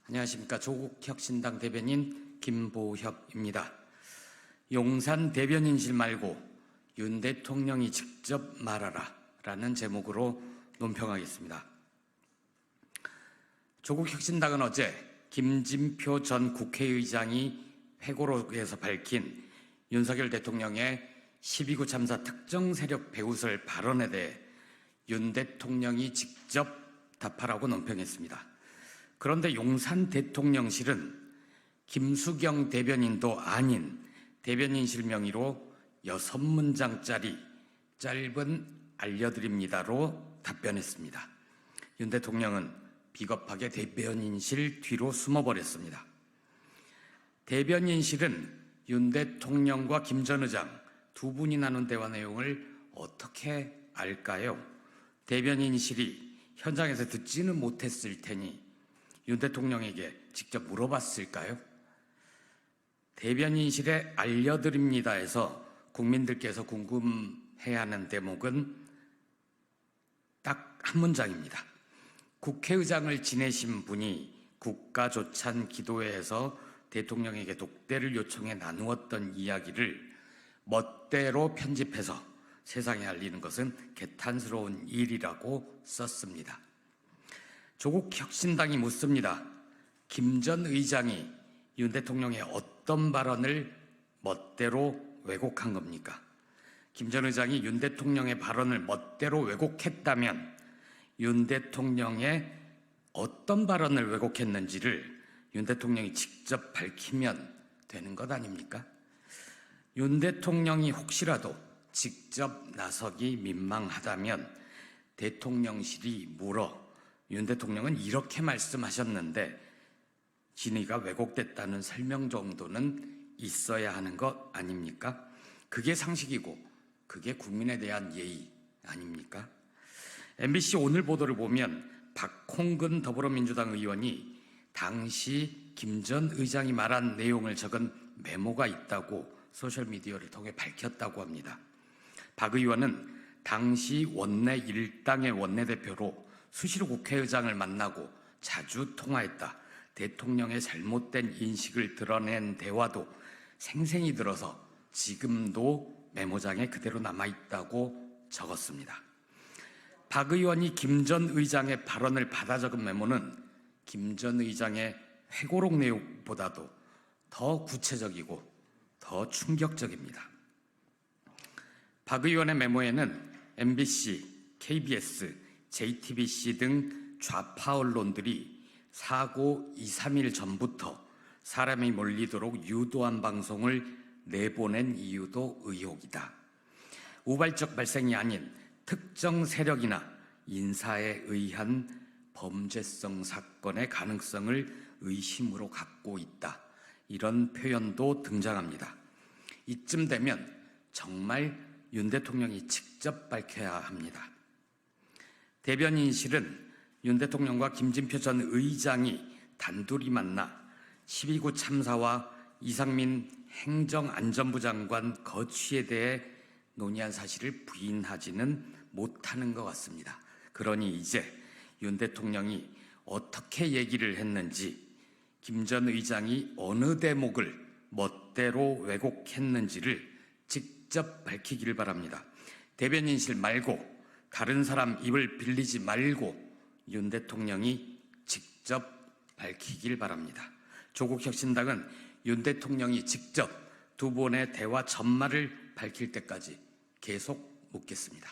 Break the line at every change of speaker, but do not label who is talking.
안녕하십니까. 조국혁신당 대변인 김보협입니다. 용산 대변인실 말고 윤 대통령이 직접 말하라 라는 제목으로 논평하겠습니다. 조국혁신당은 어제 김진표 전 국회의장이 회고록에서 밝힌 윤석열 대통령의 12구 참사 특정 세력 배후설 발언에 대해 윤 대통령이 직접 답하라고 논평했습니다. 그런데 용산 대통령실은 김수경 대변인도 아닌 대변인실 명의로 6문장짜리 짧은 알려드립니다로 답변했습니다. 윤 대통령은 비겁하게 대변인실 뒤로 숨어버렸습니다. 대변인실은 윤 대통령과 김 전 의장 두 분이 나눈 대화 내용을 어떻게 알까요? 대변인실이 현장에서 듣지는 못했을 테니 윤 대통령에게 직접 물어봤을까요? 대변인실에 알려드립니다에서 국민들께서 궁금해하는 대목은 딱 한 문장입니다. 국회의장을 지내신 분이 국가조찬 기도회에서 대통령에게 독대를 요청해 나누었던 이야기를 멋대로 편집해서 세상에 알리는 것은 개탄스러운 일이라고 썼습니다. 조국혁신당이 묻습니다. 김 전 의장이 윤 대통령의 어떤 발언을 멋대로 왜곡한 겁니까? 김 전 의장이 윤 대통령의 발언을 멋대로 왜곡했다면 윤 대통령의 어떤 발언을 왜곡했는지를 윤 대통령이 직접 밝히면 되는 것 아닙니까? 윤 대통령이 혹시라도 직접 나서기 민망하다면 대통령실이 물어 윤 대통령은 이렇게 말씀하셨는데 진위가 왜곡됐다는 설명 정도는 있어야 하는 것 아닙니까? 그게 상식이고 그게 국민에 대한 예의 아닙니까? MBC 오늘 보도를 보면 박홍근 더불어민주당 의원이 당시 김 전 의장이 말한 내용을 적은 메모가 있다고 소셜미디어를 통해 밝혔다고 합니다. 박 의원은 당시 원내 일당의 원내대표로 수시로 국회의장을 만나고 자주 통화했다. 대통령의 잘못된 인식을 드러낸 대화도 생생히 들어서 지금도 메모장에 그대로 남아있다고 적었습니다. 박 의원이 김 전 의장의 발언을 받아 적은 메모는 김 전 의장의 회고록 내용보다도 더 구체적이고 더 충격적입니다. 박 의원의 메모에는 MBC, KBS, JTBC 등 좌파 언론들이 사고 2, 3일 전부터 사람이 몰리도록 유도한 방송을 내보낸 이유도 의혹이다. 우발적 발생이 아닌 특정 세력이나 인사에 의한 범죄성 사건의 가능성을 의심으로 갖고 있다. 이런 표현도 등장합니다. 이쯤 되면 정말 윤 대통령이 직접 밝혀야 합니다. 대변인실은 윤 대통령과 김진표 전 의장이 단둘이 만나 12구 참사와 이상민 행정안전부 장관 거취에 대해 논의한 사실을 부인하지는 못하는 것 같습니다. 그러니 이제 윤 대통령이 어떻게 얘기를 했는지, 김 전 의장이 어느 대목을 멋대로 왜곡했는지를 직접 밝히기를 바랍니다. 대변인실 말고 다른 사람 입을 빌리지 말고 윤 대통령이 직접 밝히길 바랍니다. 조국혁신당은 윤 대통령이 직접 두 번의 대화 전말을 밝힐 때까지 계속 묻겠습니다.